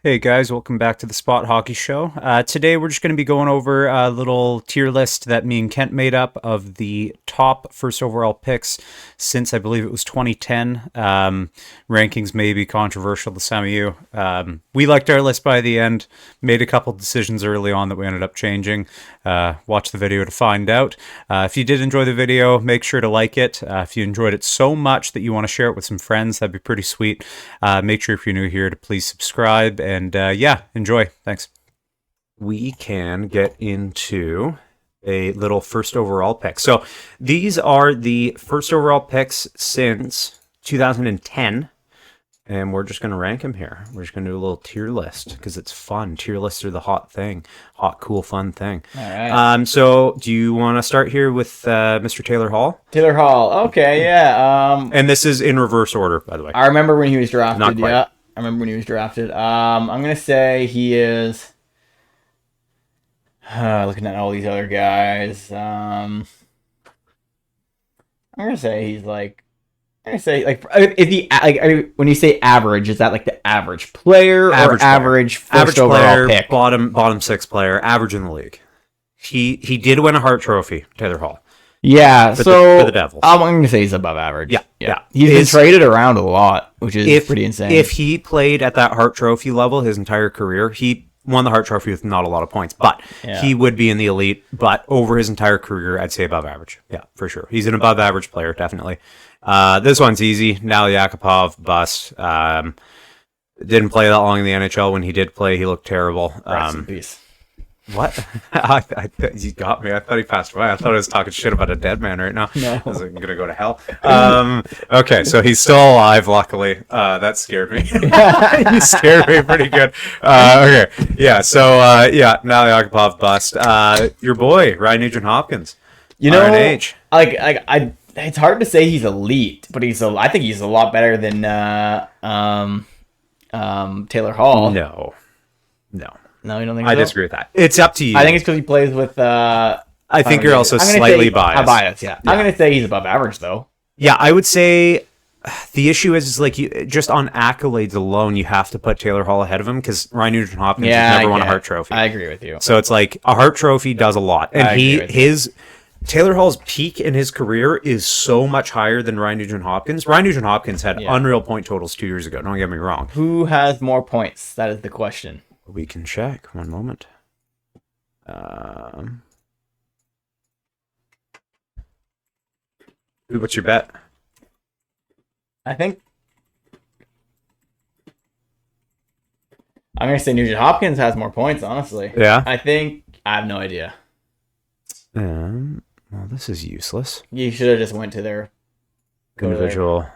Hey guys, welcome back to the Spot Hockey Show. Today we're just going to be going over a little tier list that me and Kent made up of the top first overall picks since I believe it was 2010. Rankings may be controversial to some of you. We liked our list by the end, made a couple decisions early on that we ended up changing. Watch the video to find out. If you did enjoy the video, make sure to like it. If you enjoyed it so much that you want to share it with some friends, that'd be pretty sweet. Make sure if you're new here to please subscribe. And yeah, enjoy. Thanks. We can get into a little first overall pick. So these are the first overall picks since 2010. And we're just going to rank them here. We're just going to do a little tier list because it's fun. Tier lists are the hot thing. Hot, cool, fun thing. All right. So do you want to start here with Mr. Taylor Hall? Taylor Hall. Okay, yeah. And this is in reverse order, by the way. I remember when he was drafted. Not quite. Yeah, I remember when he was drafted. I'm gonna say he is. Looking at all these other guys, I'm gonna say he's like. I'm gonna say if he when you say average, is that like the average player or average first overall pick? Bottom six player, average in the league. He did win a Hart Trophy, Taylor Hall. Yeah, for the Devils. I'm gonna say he's above average. Yeah. He's been traded around a lot, which is pretty insane. If he played at that Hart Trophy level his entire career, he won the Hart Trophy with not a lot of points, but he would be in the elite. But over his entire career, I'd say above average. Yeah, for sure. He's an above average player, definitely. This one's easy. Now Yakupov, bust. Didn't play that long in the NHL. When he did play, he looked terrible. Rest in peace. What? You got me. I thought he passed away. I thought I was talking shit about a dead man right now. No. I was like, I'm going to go to hell. Okay, so he's still alive, luckily. That scared me. He scared me pretty good. Okay, yeah, so, now Yakupov bust. Your boy, Ryan Nugent-Hopkins. You know, RNH. It's hard to say he's elite, but I think he's a lot better than Taylor Hall. No, you don't think I so? disagree with that. It's up to you. I think it's because he plays with. I think you're also slightly biased. Biased, yeah. I'm gonna say he's above average, though. Yeah, I would say the issue is like you just on accolades alone, you have to put Taylor Hall ahead of him because Ryan Nugent-Hopkins has never won a Hart Trophy. I agree with you. So it's like a Hart Trophy does a lot, and Taylor Hall's peak in his career is so much higher than Ryan Nugent-Hopkins. Ryan Nugent-Hopkins had unreal point totals 2 years ago. Don't get me wrong. Who has more points? That is the question. We can check. One moment. What's your bet? I think I'm gonna say Nugent Hopkins has more points. Honestly, Yeah. I have no idea. Well, this is useless. You should have just went to their Individual.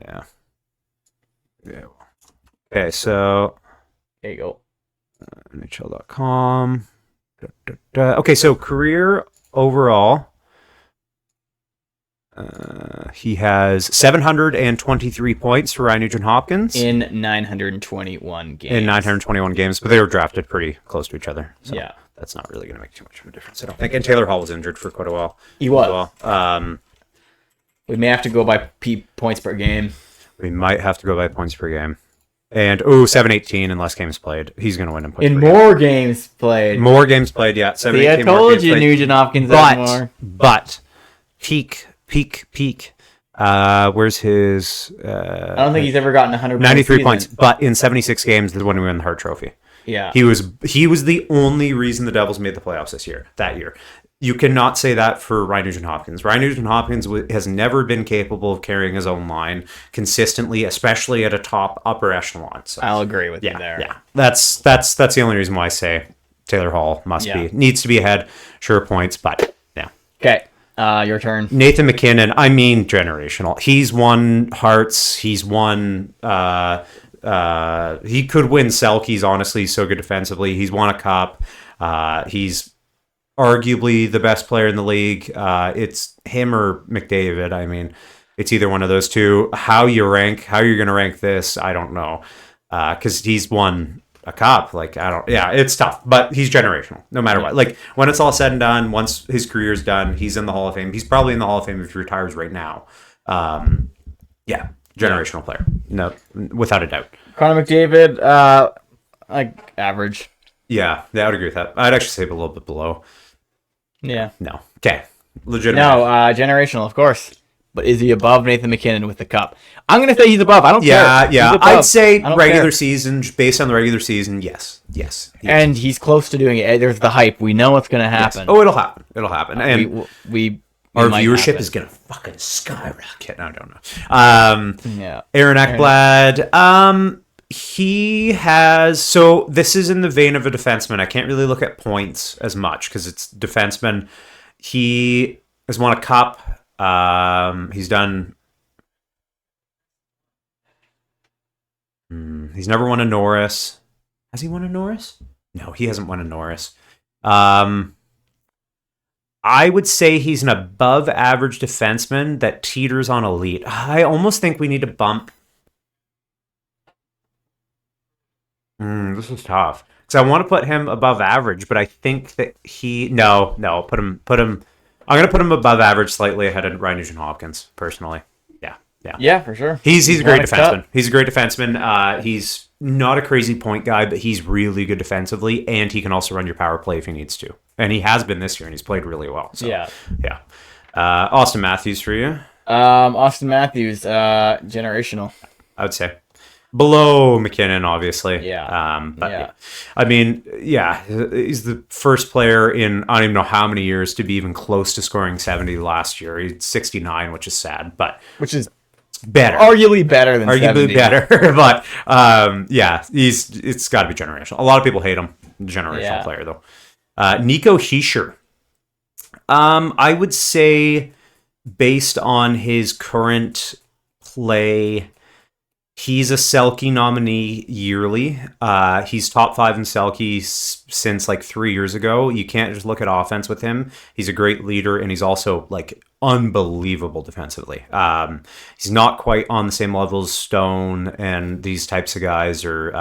Yeah. Okay, so There you go. NHL.com. Okay, so career overall. He has 723 points for Ryan Nugent-Hopkins In 921 games. in 921 games, but they were drafted pretty close to each other. So Yeah. that's not really going to make too much of a difference, I don't think. And Taylor Hall was injured for quite a while. He was. as well. We may have to go by points per game. We might have to go by points per game. And 718 in less games played. He's going to win in points In per game. more games played. More games played, yeah. See, I 718 more told games you played. Nugent Hopkins has more. But peak. Where's his? I don't think he's ever gotten 100 93 points, but in 76 games, the one who won the Hart Trophy. Yeah. He was the only reason the Devils made the playoffs that year. You cannot say that for Ryan Nugent-Hopkins. Ryan Nugent-Hopkins has never been capable of carrying his own line consistently, especially at a top upper echelon. So, I'll agree with you there. Yeah, that's the only reason why I say Taylor Hall needs to be ahead. Sure, points, but yeah. Okay, your turn. Nathan McKinnon, I mean generational. He's won Hearts. He's won. He could win Selkies. Honestly, he's so good defensively. He's won a cup. He's arguably the best player in the league. It's him or McDavid. I mean, it's either one of those two. How you're going to rank this, I don't know. Because he's won a cup. It's tough, but he's generational no matter what. Like when it's all said and done, once his career's done, he's in the Hall of Fame. He's probably in the Hall of Fame if he retires right now. Generational player. No, without a doubt. Connor McDavid, like average. Yeah, I would agree with that. I'd actually say a little bit below. Yeah. No. Okay. Legitimate. No, generational, of course. But is he above Nathan McKinnon with the cup? I'm going to say he's above. I don't care. Yeah. I'd say regular season, based on the regular season, yes. And he's close to doing it. There's the hype. We know what's going to happen. Yes. Oh, it'll happen. And our viewership is going to fucking skyrocket. I don't know. Aaron Ekblad, he has... So this is in the vein of a defenseman. I can't really look at points as much because it's defenseman. He has won a cup. He's done... He's never won a Norris. Has he won a Norris? No, he hasn't won a Norris. I would say he's an above average defenseman that teeters on elite. I almost think we need to bump. This is tough because I want to put him above average, but I think that no, put him. I'm gonna put him above average, slightly ahead of Ryan Nugent-Hopkins, personally. Yeah, for sure. He's a great defenseman. He's a great defenseman. He's not a crazy point guy, but he's really good defensively, and he can also run your power play if he needs to. And he has been this year, and he's played really well. So, yeah. Auston Matthews for you? Auston Matthews, generational. I would say. Below McKinnon, obviously. Yeah. I mean, he's the first player in I don't even know how many years to be even close to scoring 70 last year. He's 69, which is sad, but... Which is... better. Arguably better than 70. Better, but it's got to be generational. A lot of people hate him. Generational player, though. Nico Hischier. I would say, based on his current play, he's a Selke nominee yearly. He's top 5 in Selke since like 3 years ago. You can't just look at offense with him. He's a great leader, and he's also like unbelievable defensively. He's not quite on the same level as Stone and these types of guys, or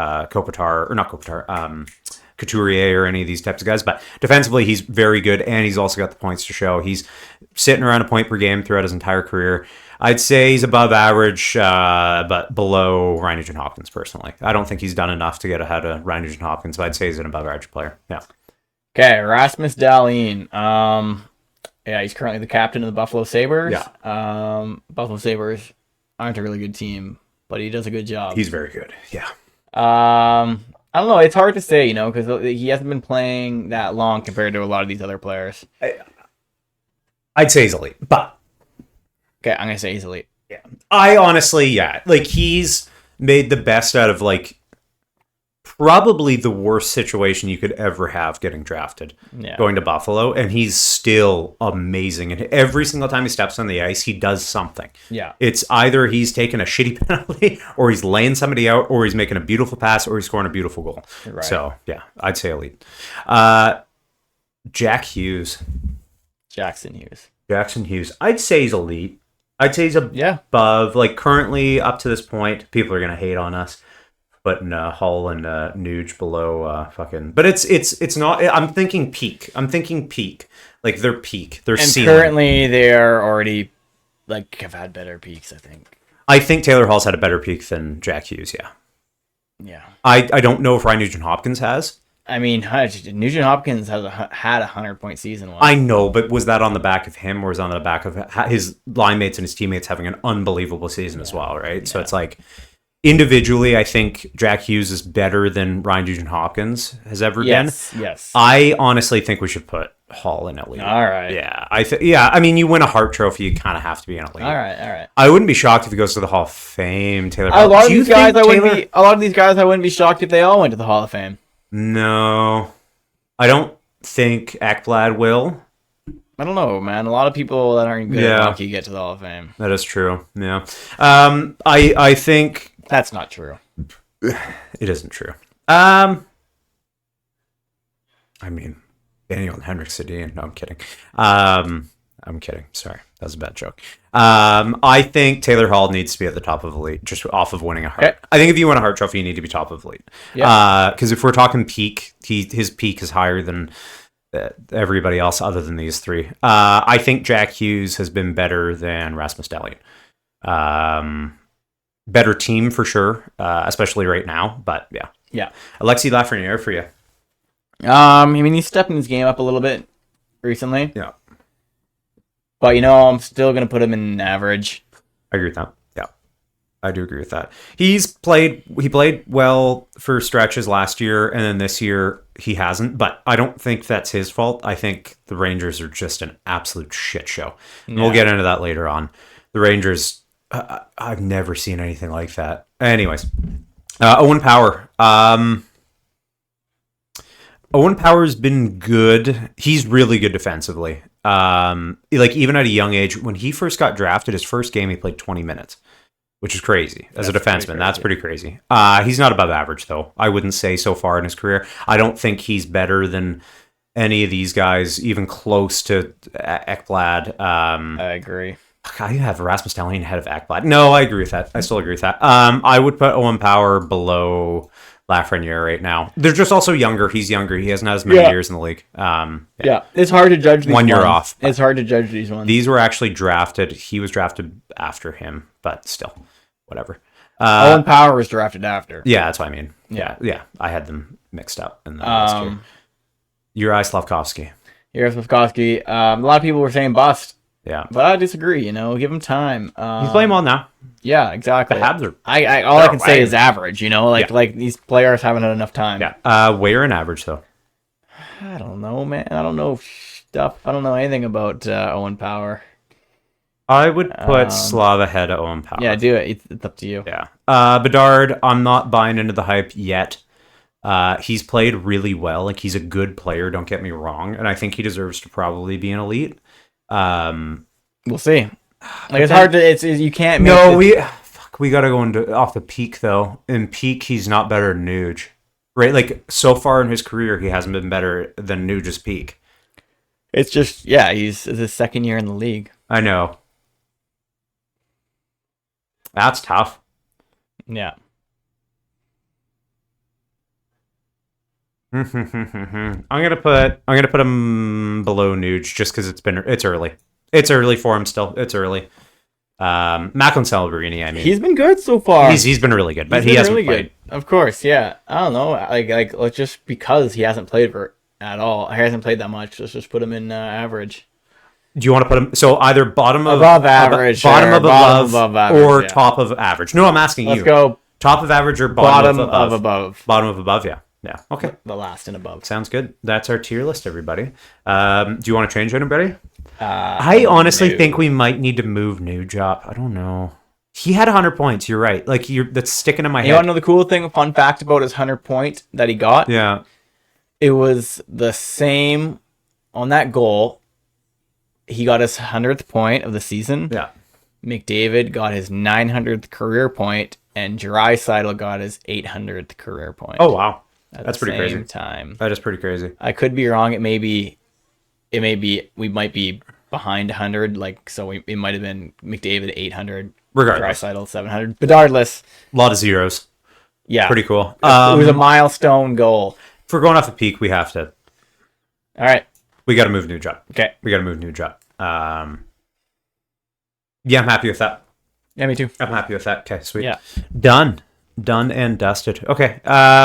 Couturier or any of these types of guys, but defensively he's very good, and he's also got the points to show. He's sitting around a point per game throughout his entire career. I'd say he's above average, but below Ryan Nugent-Hopkins, personally. I don't think he's done enough to get ahead of Ryan Nugent-Hopkins, but I'd say he's an above average player. Yeah. Okay, Rasmus Dahlin. He's currently the captain of the Buffalo Sabres. Yeah. Buffalo Sabres aren't a really good team, but he does a good job. He's very good. Yeah. I don't know. It's hard to say, because he hasn't been playing that long compared to a lot of these other players. I'd say he's elite, but... Okay, I'm going to say he's elite. Yeah. I honestly, like, he's made the best out of, like, probably the worst situation you could ever have getting drafted, going to Buffalo, and he's still amazing. And every single time he steps on the ice, he does something. Yeah. It's either he's taking a shitty penalty, or he's laying somebody out, or he's making a beautiful pass, or he's scoring a beautiful goal. Right. So, yeah, I'd say elite. Jack Hughes. Jackson Hughes. I'd say he's elite. I'd say he's above, like, currently up to this point. People are going to hate on us. But Hull and Nuge below fucking... But it's not... I'm thinking peak. Like, their peak. Their ceiling. And currently, they're already, like, have had better peaks, I think. I think Taylor Hall's had a better peak than Jack Hughes, yeah. Yeah. I don't know if Ryan Nugent-Hopkins has. I mean, Nugent-Hopkins had a 100-point season once. I know, but was that on the back of him, or was it on the back of his line mates and his teammates having an unbelievable season as well, right? Yeah. So it's like... Individually, I think Jack Hughes is better than Ryan Nugent-Hopkins has ever been. Yes. I honestly think we should put Hall in elite. All right. Yeah. I mean, you win a Hart Trophy, you kind of have to be in elite. All right. I wouldn't be shocked if he goes to the Hall of Fame. Taylor. A lot of these guys, I wouldn't be shocked if they all went to the Hall of Fame. No, I don't think Ekblad will. I don't know, man. A lot of people that aren't good at hockey get to the Hall of Fame. That is true. Yeah. I think. That's not true. It isn't true. I mean, Daniel and Henrik Sedin. No, I'm kidding. I'm kidding. Sorry. That was a bad joke. I think Taylor Hall needs to be at the top of elite, just off of winning a Hart. Okay. I think if you win a Hart Trophy, you need to be top of elite. Yeah. Because if we're talking peak, his peak is higher than everybody else other than these three. I think Jack Hughes has been better than Rasmus Dahlin. Better team for sure, especially right now. But yeah. Yeah. Alexis Lafreniere for you. I mean, he's stepping his game up a little bit recently. Yeah. But, I'm still going to put him in average. I agree with that. Yeah. I do agree with that. He played well for stretches last year, and then this year he hasn't. But I don't think that's his fault. I think the Rangers are just an absolute shit show. And we'll get into that later on. The Rangers... I've never seen anything like that. Anyways, Owen Power. Owen Power's been good. He's really good defensively. Even at a young age, when he first got drafted, his first game he played 20 minutes, which is crazy as a defenseman. That's pretty crazy. He's not above average though. I wouldn't say so far in his career. I don't think he's better than any of these guys, even close to Ekblad. I agree. God, you have Rasmus Dahlin ahead of Ekblad. No, I agree with that. I still agree with that. I would put Owen Power below Lafreniere right now. They're just also younger. He's younger. He hasn't had as many years in the league. Yeah, it's hard to judge these 1 year off. It's hard to judge these ones. These were actually drafted. He was drafted after him, but still, whatever. Owen Power was drafted after. Yeah, that's what I mean. Yeah. I had them mixed up in the last year. Uri Slafkovsky. Uri Slafkovsky. A lot of people were saying bust. Yeah, but I disagree. Give him time. He's playing well now. Yeah, exactly. The Habs are. All I can say is average. Like these players haven't had enough time. Yeah. Where in average though? I don't know, man. I don't know stuff. I don't know anything about Owen Power. I would put Slav ahead of Owen Power. Yeah, do it. It's up to you. Yeah. Bedard, I'm not buying into the hype yet. He's played really well. Like he's a good player. Don't get me wrong, and I think he deserves to probably be an elite. We'll see. Like it's hard to. It's you can't. We gotta go into off the peak though. In peak, he's not better than Nuge, right? Like so far in his career, he hasn't been better than Nuge's peak. It's just he's his second year in the league. I know. That's tough. Yeah. I'm gonna put him below Nuge just because it's early. It's early for him still. It's early. Macklin Celebrini, I mean, he's been good so far. He's been really good, but he hasn't really played. Good. Of course, yeah. I don't know, like just because he hasn't played at all. He hasn't played that much. Let's just put him in average. Do you want to put him so either above average, bottom of above average, or top of average? No, I'm asking you. Let's go top of average or bottom of above. Bottom of above, yeah. Yeah. Okay. The last and above. Sounds good. That's our tier list, everybody. Do you want to change anybody? I honestly think we might need to move Nuge up. I don't know. He had 100 points. You're right. Like that's sticking in my head. You want to know the cool thing? Fun fact about his 100 point that he got? Yeah. It was the same on that goal. He got his 100th point of the season. Yeah. McDavid got his 900th career point, and Draisaitl got his 800th career point. Oh wow. That's pretty crazy. Time. That is pretty crazy. I could be wrong. It may be. We might be behind 100. Like so, it might have been McDavid 800. Regardless, Draisaitl 700. Regardless, a lot of zeros. Yeah, pretty cool. It was a milestone goal. If we're going off the peak, we have to. All right, we got to move Nuge up. Okay, we got to move Nuge up. Yeah, I'm happy with that. Yeah, me too. I'm happy with that. Okay, sweet. Yeah, done and dusted. Okay.